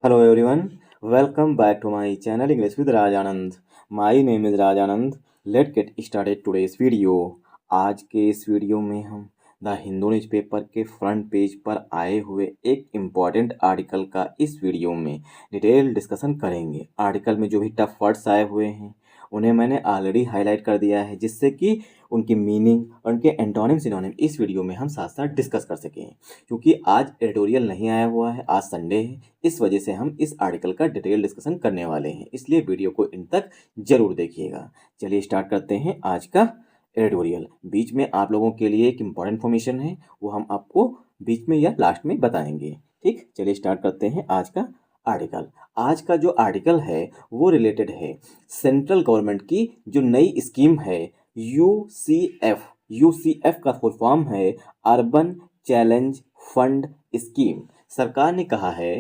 Hello everyone, welcome back to my channel English with Raj Anand. My name is Raj Anand. Let's get started today's video. आज के इस video में हम the Hindu newspaper के front page पर आए हुए एक इम्पॉर्टेंट आर्टिकल का इस वीडियो में डिटेल डिस्कशन करेंगे। आर्टिकल में जो भी टफ वर्ड्स आए हुए हैं उन्हें मैंने ऑलरेडी हाईलाइट कर दिया है, जिससे कि उनकी मीनिंग और उनके एंटोनिम सिनोनिम इस वीडियो में हम साथ साथ डिस्कस कर सकें। क्योंकि आज एडिटोरियल नहीं आया हुआ है, आज संडे है, इस वजह से हम इस आर्टिकल का डिटेल डिस्कशन करने वाले हैं, इसलिए वीडियो को इन तक जरूर देखिएगा। चलिए स्टार्ट करते हैं आज का एडिटोरियल। बीच में आप लोगों के लिए एक इम्पॉर्टेंट इन्फॉर्मेशन है, वो हम आपको बीच में या लास्ट में बताएंगे। ठीक, चलिए स्टार्ट करते हैं आज का आर्टिकल। आज का जो आर्टिकल है वो रिलेटेड है सेंट्रल गवर्नमेंट की जो नई स्कीम है यूसीएफ। यूसीएफ का फुल फॉर्म है अर्बन चैलेंज फंड स्कीम। सरकार ने कहा है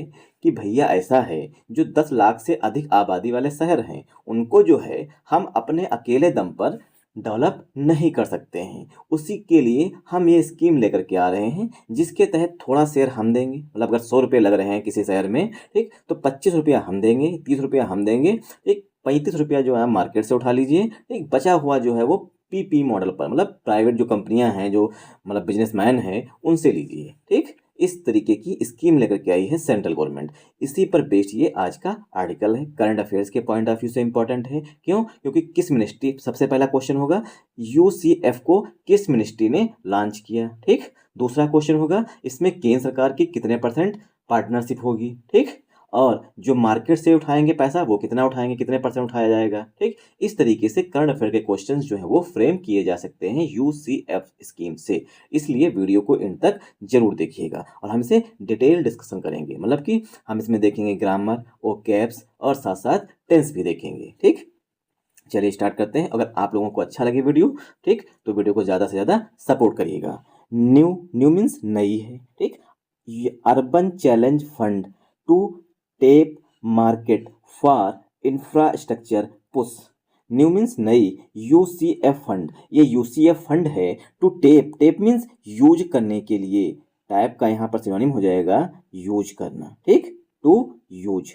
कि भैया ऐसा है जो 10 लाख से अधिक आबादी वाले शहर हैं उनको जो है हम अपने अकेले दम पर डेवलप नहीं कर सकते हैं। उसी के लिए हम ये स्कीम लेकर के आ रहे हैं, जिसके तहत थोड़ा शेयर हम देंगे। मतलब अगर 100 रुपये लग रहे हैं किसी शहर में, ठीक, तो 25 रुपया हम देंगे, 30 रुपया हम देंगे, ठीक, 35 रुपया जो है मार्केट से उठा लीजिए, ठीक, बचा हुआ जो है वो पीपी मॉडल पर, मतलब प्राइवेट जो कंपनियां हैं, जो मतलब बिजनेसमैन हैं, उनसे लीजिए। ठीक, इस तरीके की स्कीम लेकर के आई है सेंट्रल गवर्नमेंट। इसी पर बेस्ड ये आज का आर्टिकल है। करंट अफेयर्स के पॉइंट ऑफ व्यू से इंपॉर्टेंट है। क्यों? क्योंकि किस मिनिस्ट्री, सबसे पहला क्वेश्चन होगा यूसीएफ को किस मिनिस्ट्री ने लॉन्च किया। ठीक, दूसरा क्वेश्चन होगा इसमें केंद्र सरकार की कितने % पार्टनरशिप होगी। ठीक, और जो मार्केट से उठाएंगे पैसा वो कितना उठाएंगे, कितने % उठाया जाएगा। ठीक, इस तरीके से करंट अफेयर के क्वेश्चंस जो है वो फ्रेम किए जा सकते हैं यूसीएफ स्कीम से। इसलिए वीडियो को इन तक जरूर देखिएगा और हम इसे डिटेल डिस्कशन करेंगे। मतलब कि हम इसमें देखेंगे ग्रामर, ओकैब्स और साथ साथ टेंस भी देखेंगे। ठीक, चलिए स्टार्ट करते हैं। अगर आप लोगों को अच्छा लगे वीडियो, ठीक, तो वीडियो को ज़्यादा से ज़्यादा सपोर्ट करिएगा। न्यू मीन्स नई है। ठीक, urban challenge fund to tap market for infrastructure push. New means नई, यूसीएफ फंड, ये यूसीएफ फंड है to tap, tap means use करने के लिए, टैप का यहाँ पर सिनोनिम हो जाएगा यूज करना। ठीक, टू यूज।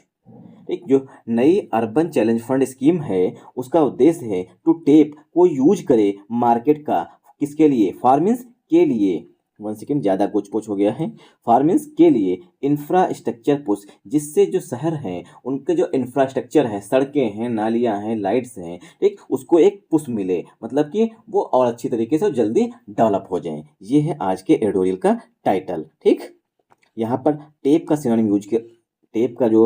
ठीक, जो नई अर्बन चैलेंज फंड स्कीम है उसका उद्देश्य है टू टेप, को यूज करे मार्केट का, किसके लिए, फार्मिंस के लिए, वन सेकेंड ज़्यादा कुछ पुछ हो गया है, फार्मिंस के लिए इंफ्रास्ट्रक्चर पुश, जिससे जो शहर हैं उनके जो इंफ्रास्ट्रक्चर है, सड़कें हैं, नालियां हैं, लाइट्स हैं, ठीक, उसको एक पुश मिले, मतलब कि वो और अच्छी तरीके से जल्दी डेवलप हो जाएं। ये है आज के एडिटोरियल का टाइटल। ठीक, यहाँ पर टेप का सिनोनिम यूज किया, टेप का जो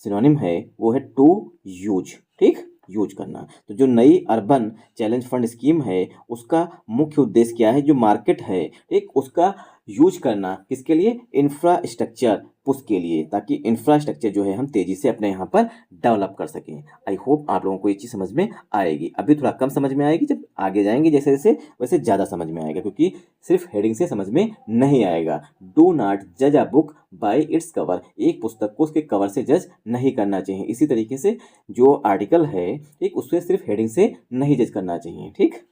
सिनोनिम है वो है टू यूज। ठीक, यूज करना। तो जो नई अर्बन चैलेंज फंड स्कीम है उसका मुख्य उद्देश्य क्या है, जो मार्केट है, ठीक, उसका यूज करना, किसके लिए, इंफ्रास्ट्रक्चर पुश के लिए, ताकि इंफ्रास्ट्रक्चर जो है हम तेजी से अपने यहाँ पर डेवलप कर सकें। आई होप आप लोगों को ये चीज़ समझ में आएगी। अभी थोड़ा कम समझ में आएगी, जब आगे जाएंगे जैसे जैसे वैसे ज़्यादा समझ में आएगा, क्योंकि सिर्फ हेडिंग से समझ में नहीं आएगा। डू नॉट जज a book by its cover, एक पुस्तक को उसके कवर से जज नहीं करना चाहिए। इसी तरीके से जो आर्टिकल है, ठीक, उससे सिर्फ हेडिंग से नहीं जज करना चाहिए। ठीक,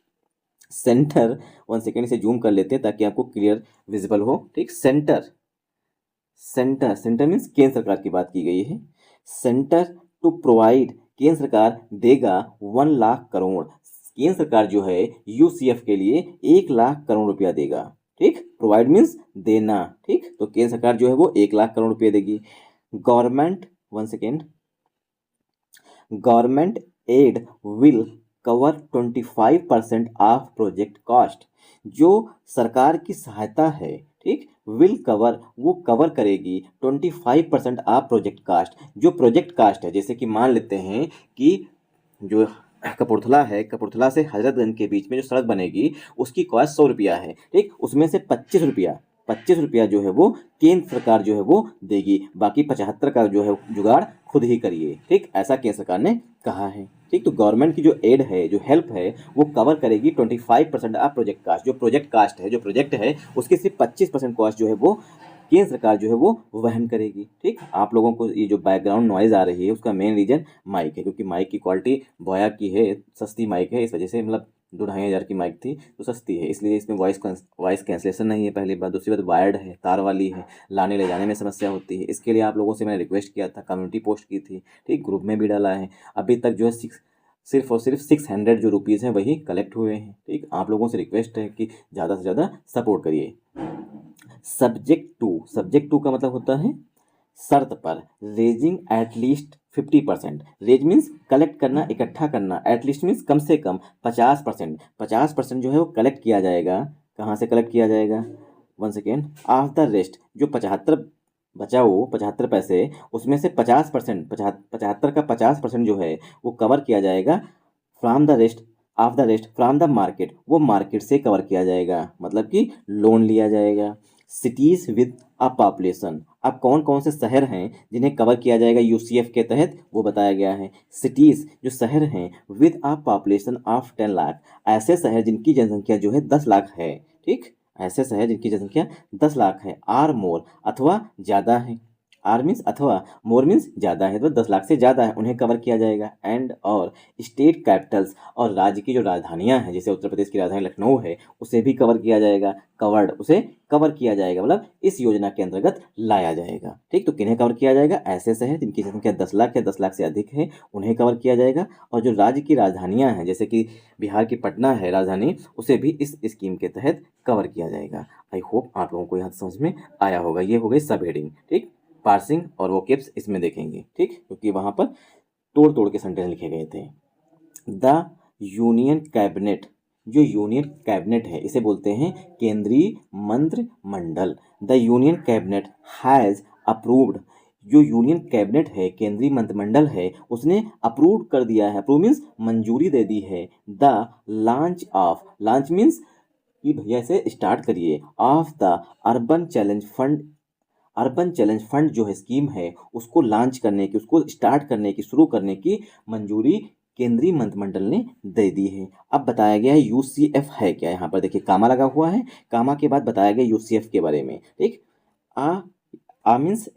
सेंटर, वन सेकेंड से जूम कर लेते हैं ताकि आपको क्लियर विजिबल हो। ठीक, सेंटर, सेंटर, सेंटर मीन्स केंद्र सरकार की बात की गई है। सेंटर टू प्रोवाइड, केंद्र सरकार देगा 1 लाख करोड़, केंद्र सरकार जो है यूसीएफ के लिए 1 लाख करोड़ रुपया देगा। ठीक, प्रोवाइड मीन्स देना। ठीक, तो केंद्र सरकार जो है वो 1 लाख करोड़ रुपये देगी। Government, one second, government aid will cover 25% of project cost, जो सरकार की सहायता है, ठीक, विल कवर, वो कवर करेगी 25% ऑफ प्रोजेक्ट कास्ट। जो प्रोजेक्ट कास्ट है, जैसे कि मान लेते हैं कि जो कपूरथला है, कपूरथला से हजरतगंज के बीच में जो सड़क बनेगी उसकी कॉस्ट 100 रुपया है। ठीक, उसमें से 25 रुपया जो है वो केंद्र सरकार जो है वो देगी, बाकी 75 का जो है जुगाड़ खुद ही करिए। ठीक, ऐसा केंद्र सरकार ने कहा है। ठीक, तो गवर्नमेंट की जो एड है, जो हेल्प है, वो कवर करेगी 25% ऑफ प्रोजेक्ट कास्ट। जो प्रोजेक्ट कास्ट है, जो प्रोजेक्ट है, उसके सिर्फ 25% कॉस्ट जो है वो केंद्र सरकार जो है वो वहन करेगी। ठीक, आप लोगों को ये जो बैकग्राउंड नॉइज़ आ रही है उसका मेन रीज़न माइक है, क्योंकि माइक की क्वालिटी बोया की है, सस्ती माइक है, इस वजह से मतलब 2-2,500 की माइक थी तो सस्ती है, इसलिए इसमें वॉइस कैंसलेशन नहीं है पहली बात। दूसरी बात वायर्ड है, तार वाली है, लाने ले जाने में समस्या होती है। इसके लिए आप लोगों से मैंने रिक्वेस्ट किया था, कम्युनिटी पोस्ट की थी, ठीक, ग्रुप में भी डाला है। अभी तक जो है सिर्फ और सिर्फ 600 जो रुपीज़ हैं वही कलेक्ट हुए हैं, ठीक। आप लोगों से रिक्वेस्ट है कि ज़्यादा से ज़्यादा सपोर्ट करिए। सब्जेक्ट टू का मतलब होता है शर्त पर, raising at least 50%। Raise means collect करना, इकट्ठा करना, एटलीस्ट मीन्स कम से कम 50%। 50% जो है वो कलेक्ट किया जाएगा। कहाँ से कलेक्ट किया जाएगा? One second. Of the rest, जो 75 बचा वो 75 पैसे, उसमें से 50%, 75 का 50% जो है वो कवर किया जाएगा from the rest, of the rest from the market, वो मार्केट से कवर किया जाएगा, मतलब कि लोन लिया जाएगा। सिटीज़ विद अ पॉपुलेशन, अब कौन कौन से शहर हैं जिन्हें कवर किया जाएगा यूसीएफ के तहत, वो बताया गया है। सिटीज़ जो शहर हैं with a population of 10 lakh, ऐसे शहर जिनकी जनसंख्या जो है 10 लाख है, ठीक, ऐसे शहर जिनकी जनसंख्या 10 लाख है, आर मोर अथवा ज़्यादा है। आर मीन्स अथवा, मोर मीन्स ज़्यादा है, तो 10 लाख से ज़्यादा है, उन्हें कवर किया जाएगा। एंड और स्टेट कैपिटल्स, और राज्य की जो राजधानियाँ हैं, जैसे उत्तर प्रदेश की राजधानी लखनऊ है, उसे भी कवर किया जाएगा। कवर्ड, उसे कवर किया जाएगा, मतलब इस योजना के अंतर्गत लाया जाएगा, ठीक। तो किन्हें कवर किया जाएगा? ऐसे शहर जिनकी जनसंख्या 10 लाख या 10 लाख से अधिक है, उन्हें कवर किया जाएगा। और जो राज्य की राजधानियाँ हैं, जैसे कि बिहार की पटना है राजधानी, उसे भी इस स्कीम के तहत कवर किया जाएगा। आई होप आप लोगों को यहाँ समझ में आया होगा। ये हो गई सब हेडिंग, ठीक। पार्सिंग और वोकेब्स इसमें देखेंगे, ठीक, क्योंकि वहाँ पर तोड़ तोड़ के सेंटेंस लिखे गए थे। द यूनियन कैबिनेट, जो यूनियन कैबिनेट है इसे बोलते हैं केंद्रीय मंत्रिमंडल। The union cabinet has approved, जो यूनियन कैबिनेट है, केंद्रीय मंत्रिमंडल है, उसने अप्रूव कर दिया है, अप्रूव मीन्स मंजूरी दे दी है। The launch of, launch means कि भैया इसे स्टार्ट करिए, of the urban challenge fund, urban challenge fund जो है स्कीम है, उसको लॉन्च करने की, उसको स्टार्ट करने की, शुरू करने की मंजूरी केंद्रीय मंत्रिमंडल ने दे दी है। अब बताया गया है यूसीएफ है क्या, यहाँ पर देखिए कामा लगा हुआ है, कामा के बाद बताया गया यूसीएफ के बारे में, ठीक। आ मीन्स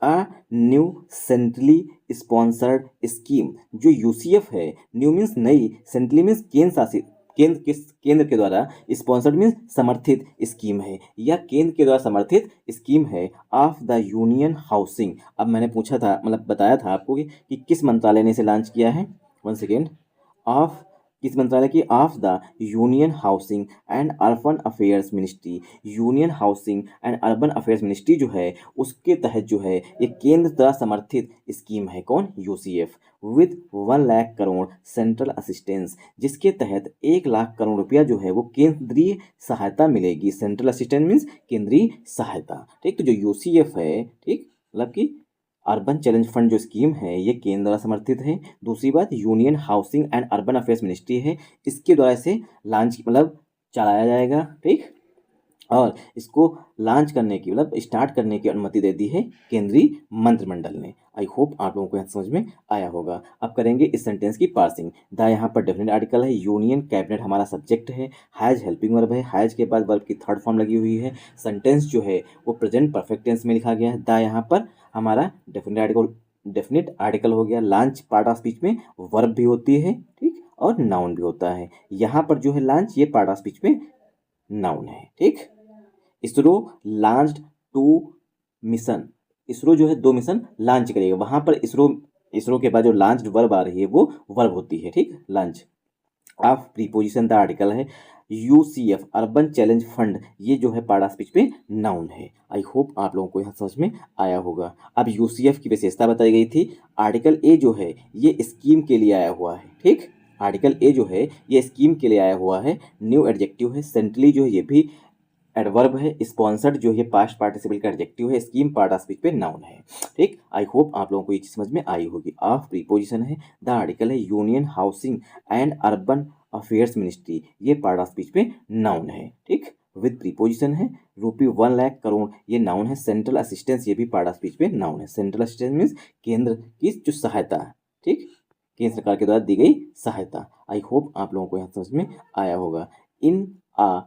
आ न्यू सेंट्रली स्पॉन्सर्ड स्कीम, जो यूसीएफ है, न्यू मीन्स नई, सेंट्रली मीन्स केंद्र शासित, केंद्र के द्वारा, स्पॉन्सर्ड मीन्स समर्थित स्कीम है, या केंद्र के द्वारा समर्थित स्कीम है ऑफ द यूनियन हाउसिंग। अब मैंने पूछा था, मतलब बताया था आपको कि किस मंत्रालय ने इसे लॉन्च किया है। One second. ऑफ, किस मंत्रालय की? Of the union housing and urban affairs ministry. Union housing and urban affairs ministry जो है, उसके तहत जो है ये केंद्र द्वारा समर्थित स्कीम है। कौन? UCF. With 1 lakh crore central assistance, जिसके तहत 1 लाख करोड़ रुपया जो है वो केंद्रीय सहायता मिलेगी। सेंट्रल असिस्टेंस मीन्स केंद्रीय सहायता, ठीक। तो जो यूसीएफ है, ठीक, मतलब कि अर्बन चैलेंज फंड जो स्कीम है ये केंद्र द्वारा समर्थित है। दूसरी बात, union housing and urban affairs ministry है, इसके द्वारा इसे लॉन्च, मतलब चलाया जाएगा, ठीक। और इसको लॉन्च करने की, मतलब स्टार्ट करने की अनुमति दे दी है केंद्रीय मंत्रिमंडल ने। आई होप आप लोगों को यहाँ समझ में आया होगा। अब करेंगे इस सेंटेंस की पार्सिंग। द यहाँ पर डेफिनेट आर्टिकल है, यूनियन कैबिनेट हमारा सब्जेक्ट है, हैज हेल्पिंग वर्ब है, हैज के बाद वर्ब की थर्ड फॉर्म लगी हुई है, सेंटेंस जो है वो प्रेजेंट परफेक्ट टेंस में लिखा गया है। द यहाँ पर हमारा डेफिनेट आर्टिकल हो गया। लॉन्च पार्ट ऑफ स्पीच में वर्ब भी होती है, ठीक, और नाउन भी होता है। यहाँ पर जो है लॉन्च, ये पार्ट ऑफ स्पीच में नाउन है, ठीक। इसरो लॉन्च्ड 2 मिशन, इसरो जो है 2 मिशन लॉन्च करेगा। वहां पर इसरो के बाद जो लॉन्च्ड वर्ब आ रही है वो वर्ब होती है, ठीक। Launch of preposition the article है। यूसीएफ अर्बन चैलेंज फंड, ये जो है पार्ट ऑफ स्पीच पे नाउन है। आई होप आप लोगों को यहाँ समझ में आया होगा। अब यूसीएफ की विशेषता बताई गई थी। आर्टिकल ए जो है ये स्कीम के लिए आया हुआ है, ठीक। आर्टिकल ए जो है ये स्कीम के लिए आया हुआ है। न्यू एडजेक्टिव है। सेंट्रली जो है ये भी एडवर्ब है। स्पॉन्सर्ड जो है पास्ट पार्टिसिपल का एडजेक्टिव है। स्कीम पार्ट ऑफ स्पीच पे नाउन है, ठीक। आई होप आप लोगों को ये चीज समझ में आई होगी। ऑफ प्रीपोजिशन है। द आर्टिकल है union housing and urban affairs ministry, ये पार्ट ऑफ स्पीच पे नाउन है, ठीक। विद प्रीपोजिशन है। रुपी 1 लाख करोड़, ये नाउन है। सेंट्रल असिस्टेंस, ये भी पार्ट ऑफ स्पीच पे नाउन है। सेंट्रल असिस्टेंस मीन्स केंद्र की जो सहायता है, ठीक, केंद्र सरकार के द्वारा दी गई सहायता। आई होप आप लोगों को यहाँ समझ में आया होगा। इन आ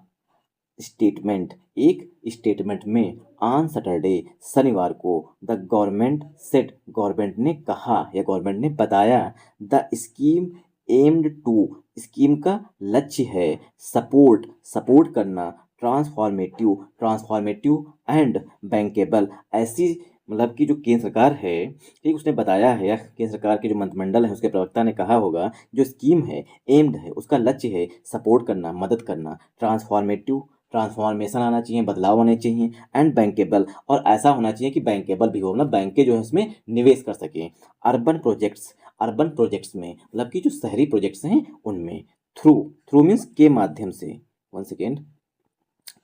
स्टेटमेंट, एक स्टेटमेंट में ऑन सैटरडे, शनिवार को, द गवर्नमेंट सेट, गवर्नमेंट ने कहा या गवर्नमेंट ने बताया, the scheme aimed to, scheme का लक्ष्य है सपोर्ट, सपोर्ट करना, ट्रांसफॉर्मेटिव, ट्रांसफॉर्मेटिव एंड बैंकेबल, ऐसी मतलब कि जो केंद्र सरकार है, ठीक, उसने बताया है, या केंद्र सरकार के जो मंत्रिमंडल है उसके प्रवक्ता ने कहा होगा, जो स्कीम है, एम्ड है, उसका लक्ष्य है सपोर्ट करना, मदद करना, ट्रांसफॉर्मेटिव, ट्रांसफॉर्मेशन आना चाहिए, बदलाव आने चाहिए, एंड बैंकेबल, और ऐसा होना चाहिए कि बैंकेबल भी हो, मतलब बैंकें जो है इसमें निवेश कर सकें। अर्बन प्रोजेक्ट्स, अर्बन प्रोजेक्ट्स में मतलब कि जो शहरी प्रोजेक्ट्स हैं उनमें, थ्रू, थ्रू मीन्स के माध्यम से, one second,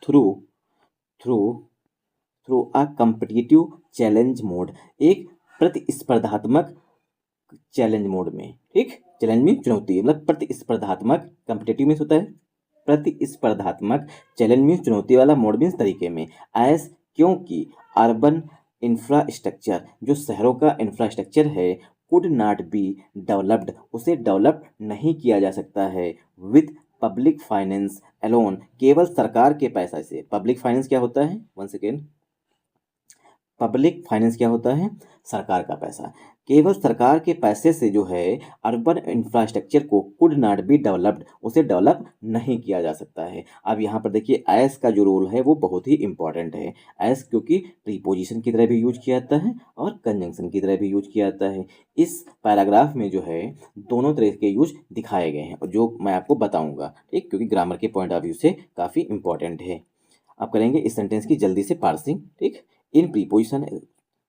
through, through, through a competitive challenge mode, एक प्रतिस्पर्धात्मक चैलेंज मोड में, ठीक, चैलेंज में चुनौती, मतलब प्रतिस्पर्धात्मक, कम्पिटिटिव मीन्स होता है प्रतिस्पर्धात्मक, चैलेंज मीन्स चुनौती वाला, मोड मीन्स तरीके में, एज, क्योंकि अर्बन इंफ्रास्ट्रक्चर, जो शहरों का इंफ्रास्ट्रक्चर है, कुड नॉट बी डेवलप्ड, उसे डेवलप नहीं किया जा सकता है, विद पब्लिक फाइनेंस अलोन, केवल सरकार के पैसा से। पब्लिक फाइनेंस क्या होता है, वन सेकेंड, पब्लिक फाइनेंस क्या होता है, सरकार का पैसा, केवल सरकार के पैसे से जो है अर्बन इंफ्रास्ट्रक्चर को कुड नॉट बी डेवलप्ड, उसे डेवलप नहीं किया जा सकता है। अब यहाँ पर देखिए एस का जो रोल है वो बहुत ही इंपॉर्टेंट है, एस क्योंकि प्रीपोजिशन की तरह भी यूज किया जाता है और कंजंक्शन की तरह भी यूज किया जाता है। इस पैराग्राफ में जो है दोनों तरह के यूज दिखाए गए हैं, और जो मैं आपको बताऊंगा, ठीक, क्योंकि ग्रामर के पॉइंट ऑफ व्यू से काफ़ी इंपॉर्टेंट है। अब करेंगे इस सेंटेंस की जल्दी से पार्सिंग, ठीक। इन प्रीपोजिशन,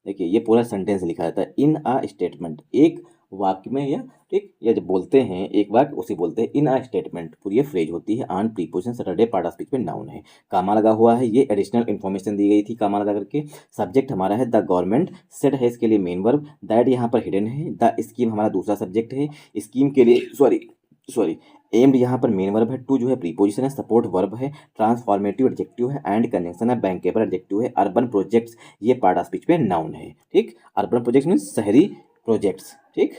देखिए ये पूरा सेंटेंस लिखा जाता है, इन अ स्टेटमेंट, एक वाक्य में, या ठीक, या जब बोलते हैं एक वाक्य उसे बोलते हैं इन अ स्टेटमेंट, पूरी ये फ्रेज होती है। On preposition Saturday part of speech में नाउन है, कामा लगा हुआ है, ये एडिशनल इन्फॉर्मेशन दी गई थी कामा लगा करके। सब्जेक्ट हमारा है द गवर्नमेंट, सेड है इसके लिए मेन वर्ब, दैट यहाँ पर हिडन है, द स्कीम हमारा दूसरा सब्जेक्ट है, स्कीम के लिए सॉरी सॉरी एम्ड यहाँ पर मेन वर्ब है, टू जो है प्रीपोजिशन है, सपोर्ट वर्ब है, ट्रांसफॉर्मेटिव एडजेक्टिव है, एंड कंजंक्शन है, बैंकेबल एडजेक्टिव है, अर्बन प्रोजेक्ट्स ये पार्ट ऑफ स्पीच में नाउन है, ठीक। अर्बन प्रोजेक्ट्स मीन्स शहरी प्रोजेक्ट्स, ठीक।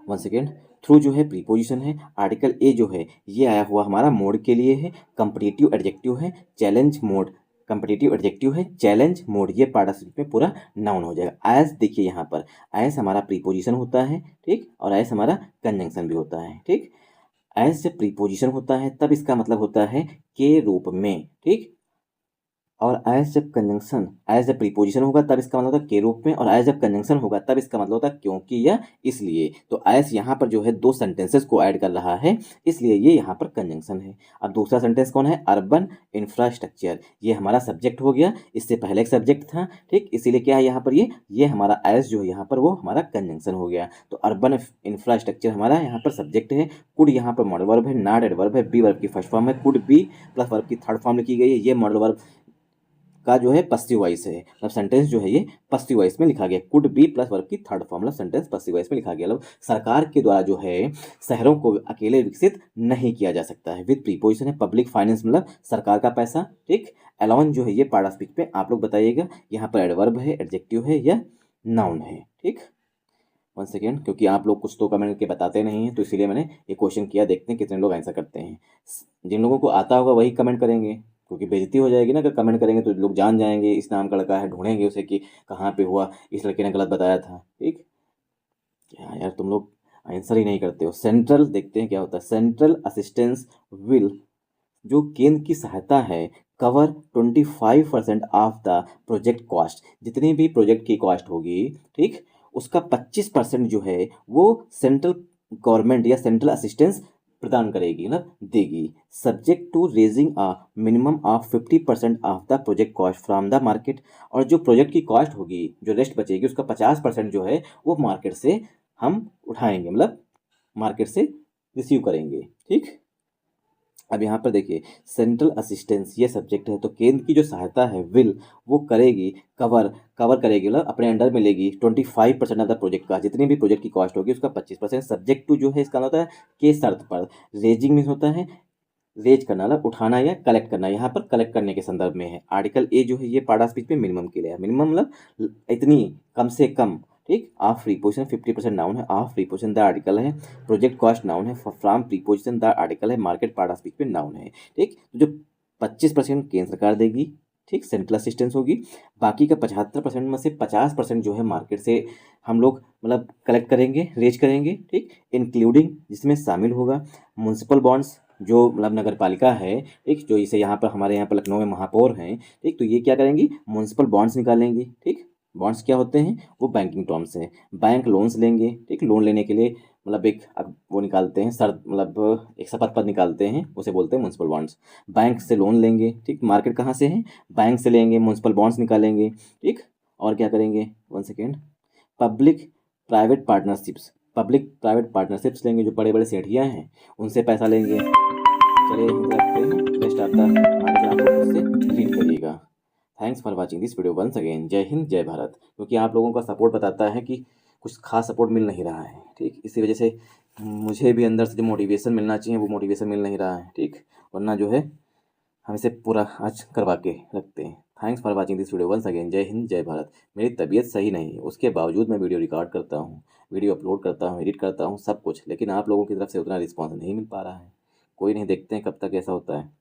वन सेकेंड, थ्रू जो है प्रीपोजिशन है, आर्टिकल ए जो है ये आया हुआ हमारा मोड के लिए है, कंपटीटिव एडजेक्टिव है, चैलेंज मोड, कंपटीटिव एडजेक्टिव है, चैलेंज मोड ये पार्ट ऑफ स्पीच में पूरा नाउन हो जाएगा। एज देखिए यहाँ पर एज हमारा प्रीपोजिशन होता है, ठीक, और एज हमारा कंजंक्शन भी होता है, ठीक। एज जब प्रीपोजिशन होता है तब इसका मतलब होता है के रूप में, ठीक, और एज जब कंजंक्शन, एज जब प्रीपोजिशन होगा तब इसका मतलब होता है के रूप में, और एज जब कंजंक्शन होगा तब इसका मतलब होता है क्योंकि या इसलिए। तो एज यहाँ पर जो है दो सेंटेंसेस को ऐड कर रहा है, इसलिए ये यहाँ पर कंजंक्शन है। अब दूसरा सेंटेंस कौन है, अर्बन इंफ्रास्ट्रक्चर, ये हमारा सब्जेक्ट हो गया, इससे पहले एक सब्जेक्ट था, ठीक, इसीलिए क्या है यहाँ पर ये हमारा एज जो है यहाँ पर वो हमारा कंजंक्शन हो गया। तो अर्बन इंफ्रास्ट्रक्चर हमारा यहाँ पर सब्जेक्ट है, कुड यहाँ पर मॉडल वर्ब है, नॉट एडवर्ब है, बी वर्ब की फर्स्ट फॉर्म है, कुड बी प्लस वर्ब की थर्ड फॉर्म लिखी गई है, ये मॉडल वर्ब का जो है पस्सिव वॉइस है, मतलब सेंटेंस जो है ये पस्सिव वॉइस में लिखा गया, कुड बी प्लस वर्ब की थर्ड फॉर्म, मतलब सेंटेंस पस्सिव वॉइस में लिखा गया, मतलब सरकार के द्वारा जो है शहरों को अकेले विकसित नहीं किया जा सकता है। विद प्रीपोजिशन है, पब्लिक फाइनेंस मतलब सरकार का पैसा, ठीक। अलोन जो है ये पार्ट ऑफ स्पीच पे आप लोग बताइएगा यहाँ पर एडवर्ब है, एडजेक्टिव है या नाउन है, ठीक। वन सेकेंड, क्योंकि आप लोग कुछ तो कमेंट के बताते नहीं हैं तो इसीलिए मैंने ये क्वेश्चन किया, देखते हैं कितने लोग आंसर करते हैं। जिन लोगों को आता होगा वही कमेंट करेंगे, क्योंकि बेइज्जती हो जाएगी ना, अगर कमेंट करेंगे तो लोग जान जाएंगे इस नाम का लड़का है, ढूंढेंगे उसे कि कहाँ पे हुआ, इस लड़के ने गलत बताया था, ठीक। क्या यार तुम लोग आंसर ही नहीं करते हो। सेंट्रल देखते हैं क्या होता है, सेंट्रल असिस्टेंस विल, जो केंद्र की सहायता है, cover 25% of the project cost, जितनी भी प्रोजेक्ट की कॉस्ट होगी, ठीक, उसका 25% जो है वो सेंट्रल गवर्नमेंट या सेंट्रल असिस्टेंस प्रदान करेगी, मतलब देगी, subject to raising a minimum of 50% of the project cost from the market, और जो प्रोजेक्ट की कॉस्ट होगी, जो रेस्ट बचेगी, उसका 50% जो है वो मार्केट से हम उठाएंगे, मतलब मार्केट से रिसीव करेंगे, ठीक। अब यहाँ पर देखिए सेंट्रल असिस्टेंस ये सब्जेक्ट है, तो केंद्र की जो सहायता है विल वो करेगी, कवर कवर करेगी, मतलब अपने अंडर में लेगी 25% ऑफ द प्रोजेक्ट का, जितनी भी प्रोजेक्ट की कॉस्ट होगी उसका 25%, सब्जेक्ट टू जो है इसका होता है के शर्त पर, रेजिंग मीन्स होता है रेज करना, मतलब उठाना या कलेक्ट करना, यहाँ पर कलेक्ट करने के संदर्भ में है। आर्टिकल ए जो है ये पार्ट ऑफ स्पीच में मिनिमम के लिए है, मिनिमम मतलब इतनी, कम से कम, ठीक। ऑफ प्रीपोजिशन 50% नाउन है, ऑफ प्रीपोजिशन द आर्टिकल है, प्रोजेक्ट कॉस्ट नाउन है, फ्रॉम प्रीपोजिशन द आर्टिकल है, मार्केट पार्ट ऑफ स्पीच में नाउन है, ठीक। तो जो 25% केंद्र सरकार देगी, ठीक, सेंट्रल असिस्टेंस होगी। बाकी का 75% में से 50% जो है मार्केट से हम लोग मतलब कलेक्ट करेंगे, रेज करेंगे, ठीक, इंक्लूडिंग जिसमें शामिल होगा म्युनिसिपल बॉन्ड्स, जो मतलब नगर पालिका है, ठीक, जो इसे यहाँ पर हमारे यहाँ पर लखनऊ में महापौर हैं, ठीक, तो ये क्या करेंगी, म्युनिसिपल बॉन्ड्स निकालेंगी, ठीक। बॉन्ड्स क्या होते हैं, वो बैंकिंग टर्म्स हैं। बैंक लोन्स लेंगे, ठीक, लोन लेने के लिए मतलब एक वो निकालते हैं सर, मतलब एक शपथ पत्र निकालते हैं, उसे बोलते हैं म्युनिसिपल बॉन्ड्स। बैंक से लोन लेंगे, ठीक, मार्केट कहाँ से है, बैंक से लेंगे, म्युनिसिपल बॉन्ड्स निकालेंगे, ठीक। और क्या करेंगे, one second, public private partnerships, public private partnerships लेंगे, जो बड़े बड़े सेठियाँ हैं उनसे पैसा लेंगे। चलिए यहीं तक रखते हैं, रेस्ट आता है आगे आप लोग उससे रीड करिएगा। Thanks for watching this video once again. जय हिंद जय भारत। क्योंकि आप लोगों का सपोर्ट बताता है कि कुछ खास सपोर्ट मिल नहीं रहा है, ठीक, इसी वजह से मुझे भी अंदर से जो मोटिवेशन मिलना चाहिए वो मोटिवेशन मिल नहीं रहा है, ठीक, वरना जो है हम इसे पूरा आज करवा के रखते हैं। Thanks for watching this video once again. जय हिंद जय भारत। मेरी तबीयत सही नहीं है, उसके बावजूद मैं वीडियो रिकॉर्ड करता हूँ, वीडियो अपलोड करता हूँ, एडिट करता हूँ, सब कुछ, लेकिन आप लोगों की तरफ से उतना रिस्पॉन्स नहीं मिल पा रहा है। कोई नहीं, देखते हैं कब तक ऐसा होता है।